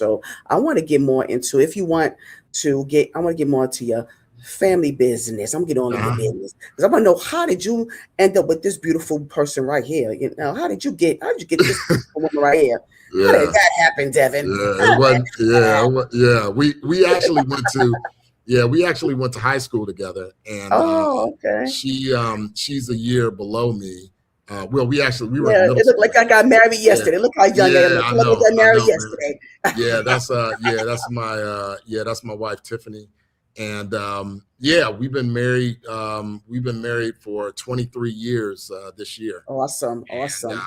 So I want to get more into, if you want to get, I want to get more into your family business. I'm getting all in your Uh-huh. business because I want to know, how did you end up with this beautiful person right here? You know, how did you get this beautiful woman right here? How did Yeah. that happen, Devin? Yeah, How it did wasn't. that Yeah, happen? yeah. We actually went to, yeah, we actually went to high school together, and Oh, okay. she's a year below me. Well, we were in Yeah, middle it looked like school. I got married Yeah, yesterday. Look how young I am. yeah. I feel like I got I married know, man. yesterday. That's my wife Tiffany, and yeah, we've been married for 23 years this year, Awesome, and awesome.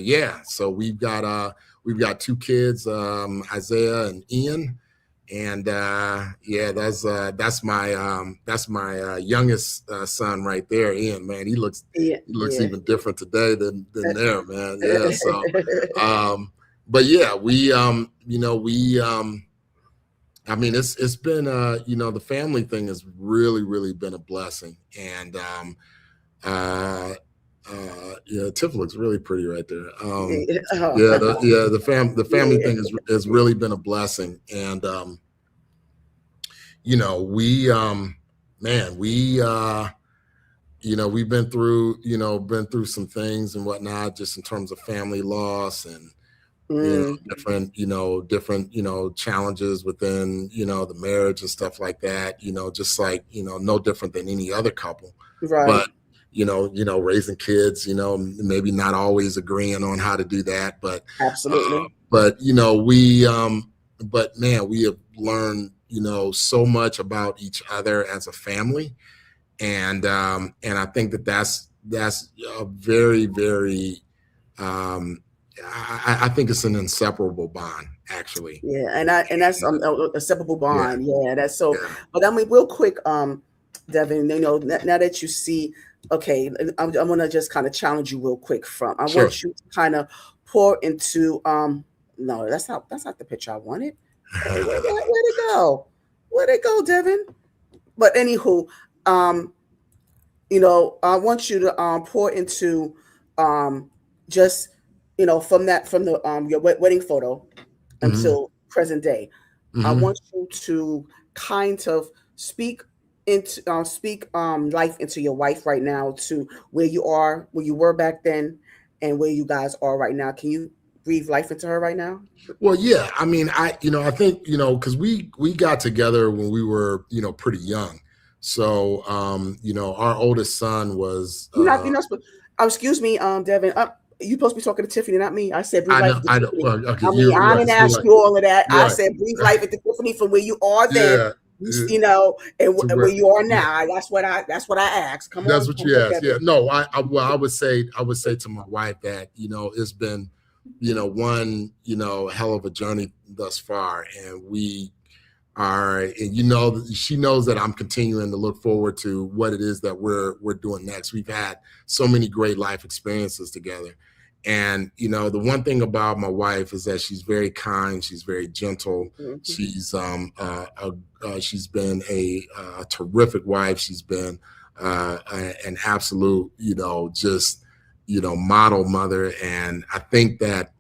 yeah, so we've got two kids, Isaiah and Ian, and yeah, that's my youngest son right there, Ian. Man, Yeah, he looks yeah. even different today than there, man. Yeah, so but yeah, I mean, it's been the family thing has really been a blessing, and yeah, Tiff looks really pretty right there. Oh, Yeah, the family yeah. thing has really been a blessing, and we man, we've been through some things and whatnot, just in terms of family loss and Mm, different challenges within the marriage and stuff like that, just like no different than any other couple, right. but raising kids, maybe not always agreeing on how to do that, Absolutely. but but man, we have learned so much about each other as a family, and I think that's a very um, I think it's an inseparable bond, actually. Yeah, and that's a separable Yeah, bond. Yeah, that's so. yeah, But I mean, real quick, Devin, you know, now that you see, okay, I'm gonna just kind of challenge you real quick. From I sure. want you to kind of pour into. No, that's not the picture I wanted. Hey, where'd it go? Where'd it go, Devin? But anywho, um, you know, I want you to pour into um just, you know, from the your wedding photo Hmm. until present day. I Hmm. want you to kind of speak life into your wife right now, to where you are, where you were back then, and where you guys are right now. Can you breathe life into her right now? Well, yeah. I mean, I think because we got together when we were pretty young, so our oldest son was. You're not supposed. Excuse me, Devin. You supposed to be talking to Tiffany, not me. I said breathe life into I know. Tiffany. Well, okay, I mean, I right. didn't So ask you all of that. I right, said breathe life into Tiffany from where you are then. yeah, You know, and to where where, you are yeah. now. That's what I asked. That's what Come you on, asked. Yeah. Devin. No, well, I would say to my wife that, it's been, one, hell of a journey thus far. And we are, and she knows that I'm continuing to look forward to what it is that we're doing next. We've had so many great life experiences together. And, the one thing about my wife is that she's very kind, she's very gentle. Mhm. She's been a terrific wife. She's been an absolute, just, model mother. And I think that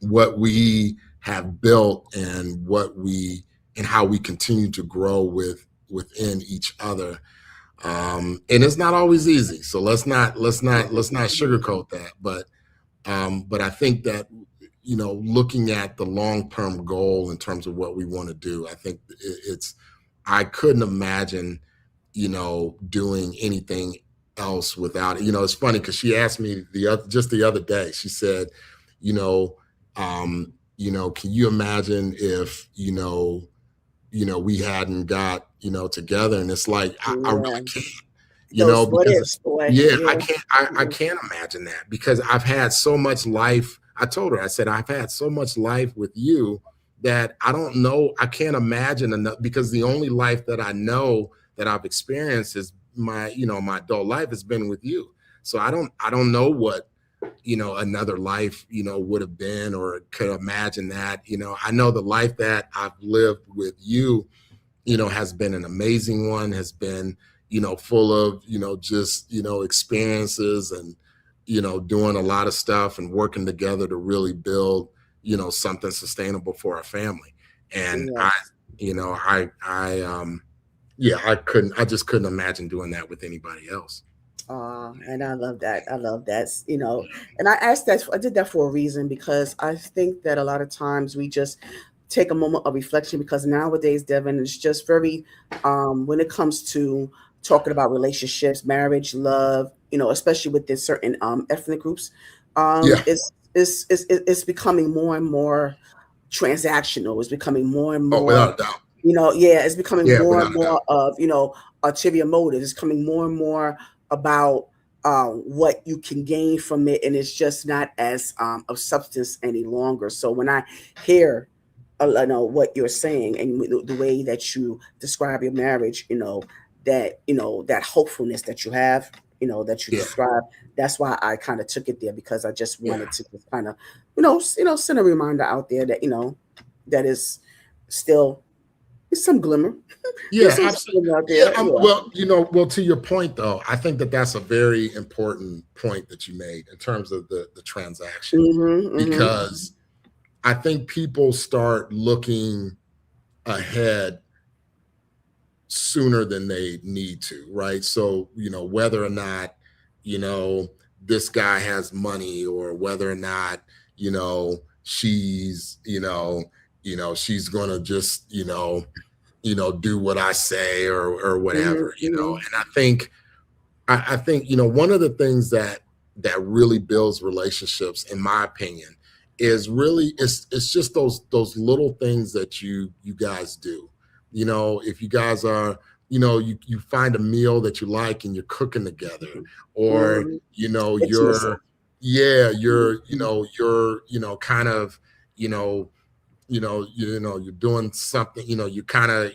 what we have built and how we continue to grow within each other. And it's not always easy. So let's not sugarcoat that. But I think that, looking at the long-term goal in terms of what we want to do, I think I couldn't imagine, doing anything else without it. It's funny because she asked me just the other day, she said, you know, can you imagine if, we hadn't got, together? And it's like, I really Yeah, can't, those what because ifs, boy. yeah, Yeah. I can't imagine that, because I've had so much life. I told her, I said, I've had so much life with you that I don't know, I can't imagine enough, because the only life that I know that I've experienced is my adult life has been with you. So I don't know what, another life, would have been, or could imagine that. I know the life that I've lived with you, has been an amazing one, has been, full of, just, experiences, and, doing a lot of stuff and working together to really build, something sustainable for our family. And Yes. yeah, I just couldn't imagine doing that with anybody else. And I love that. I love that. And I asked that. I did that for a reason because I think that a lot of times we just take a moment of reflection because nowadays, Devin, it's just very, when it comes to talking about relationships, marriage, love, especially within certain ethnic groups, Yeah. it's becoming more and more transactional. It's becoming more and Oh, more, without a doubt. yeah, it's becoming Yeah, more and without a doubt. more of, ulterior motives. It's coming more and more about what you can gain from it, and it's just not as of substance any longer. So when I hear, what you're saying and the way that you describe your marriage, that hopefulness that you have, that you Yeah. describe. That's why I kind of took it there because I just Yeah. wanted to just kind of, send a reminder out there that that is still there's some glimmer. There's Yeah, some absolutely. glimmer out Yeah, there. Yeah. well, to your point though, I think that that's a very important point that you made in terms of the transaction, Mm-hmm. Mm-hmm. because I think people start looking ahead sooner than they need to, right? So, whether or not, you know, this guy has money, or whether or not, she's, she's gonna just, do what I say, or Mm-hmm. whatever, Mm-hmm. and I think, one of the things that really builds relationships, in my opinion, is really it's just those little things that you guys do. If you guys are, you find a meal that you like and you're cooking together, or Mm-hmm. Intimacy. you're, yeah, Mm-hmm. you're kind of, you know you're doing something, you kind of,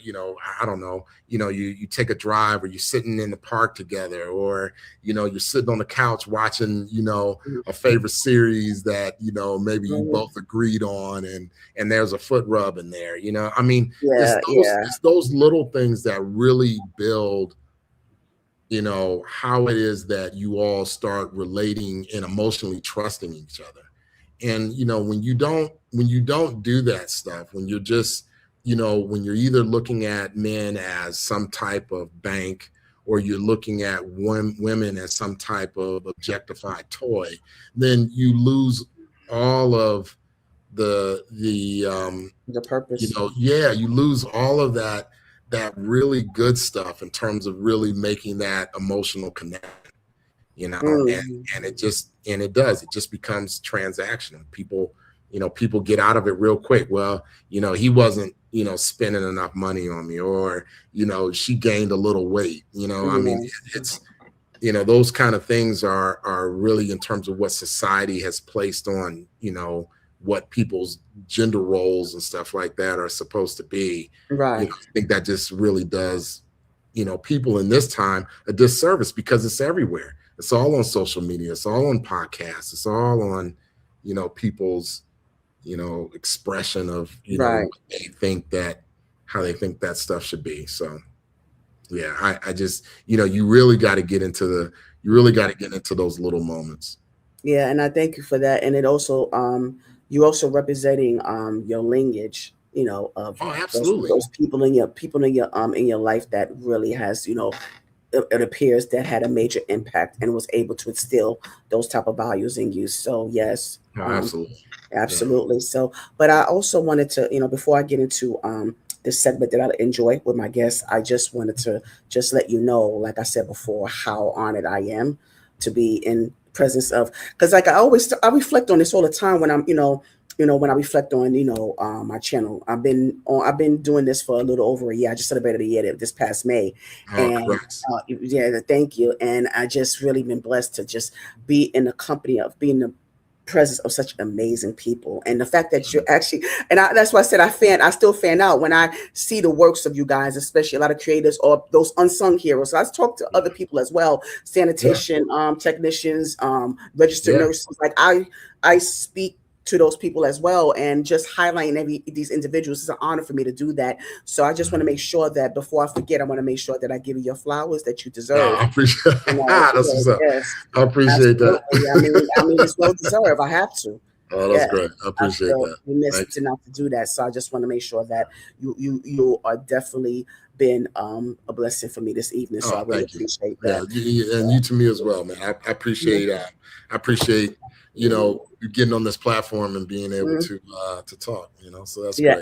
I don't know, you take a drive, or you're sitting in the park together, or you're sitting on the couch watching, a favorite series that, maybe you Mm-hmm. both agreed on, and there's a foot rub in there, I mean, Yeah. Yeah. it's those little things that really build, how it is that you all start relating and emotionally trusting each other. And when you don't do that stuff, when you're just, when you're either looking at men as some type of bank, or you're looking at women as some type of objectified toy, then you lose all of the The purpose. yeah, you lose all of that really good stuff in terms of really making that emotional connection, and Mm-hmm. it just becomes transactional. People get out of it real quick. Well, he wasn't, spending enough money on me, or she gained a little weight. I mean, Yes. it's, those kind of things are really in terms of what society has placed on, what people's gender roles and stuff like that are supposed to be. Right. I think that just really does, people in this time a disservice, because it's everywhere. It's all on social media. It's all on podcasts. It's all on, people's, expression of, Right. what they think that, how they think that stuff should be. So yeah, I just, you really got to get into those little moments. Yeah, and I thank you for that. And it also, you also representing your lineage, of Oh, those absolutely. those people in your life that really has, it appears that had a major impact and was able to instill those type of values in you. So yes, Oh, absolutely. Yeah. absolutely. So, but I also wanted to, before I get into this segment that I enjoy with my guests, I just wanted to just let you know, like I said before, how honored I am to be in presence of, because like I reflect on this all the time when I'm, when I reflect on, my channel. I've been doing this for a little over a year. I just celebrated a year this past May, Oh, and congrats. yeah, thank you. And I just really been blessed to just be in the company of being the presence of such amazing people, and the fact that you're actually, and that's why I said I still fan out when I see the works of you guys, especially a lot of creators or those unsung heroes. So I talk to other people as well, Yeah. sanitation technicians, registered Yeah. nurses. Like I speak to those people as well, and just highlighting these individuals is an honor for me to do that. So I just want to make sure that before I forget, I want to make sure that I give you your flowers that you No, deserve. I appreciate You know, that's yes, what's up. yes, I appreciate that. absolutely. I mean, it's well deserved. I have to. Oh, that's Yeah, great. I I appreciate feel that. remiss Thank to not to do that. So I just want to make sure that you are definitely been a blessing for me this evening. you. So Oh, I really thank you. appreciate Yeah, that. and you to me as well, man. I appreciate, you Mhm. know, you getting on this platform and being able Mhm. to talk. You know, so that's Yeah, great.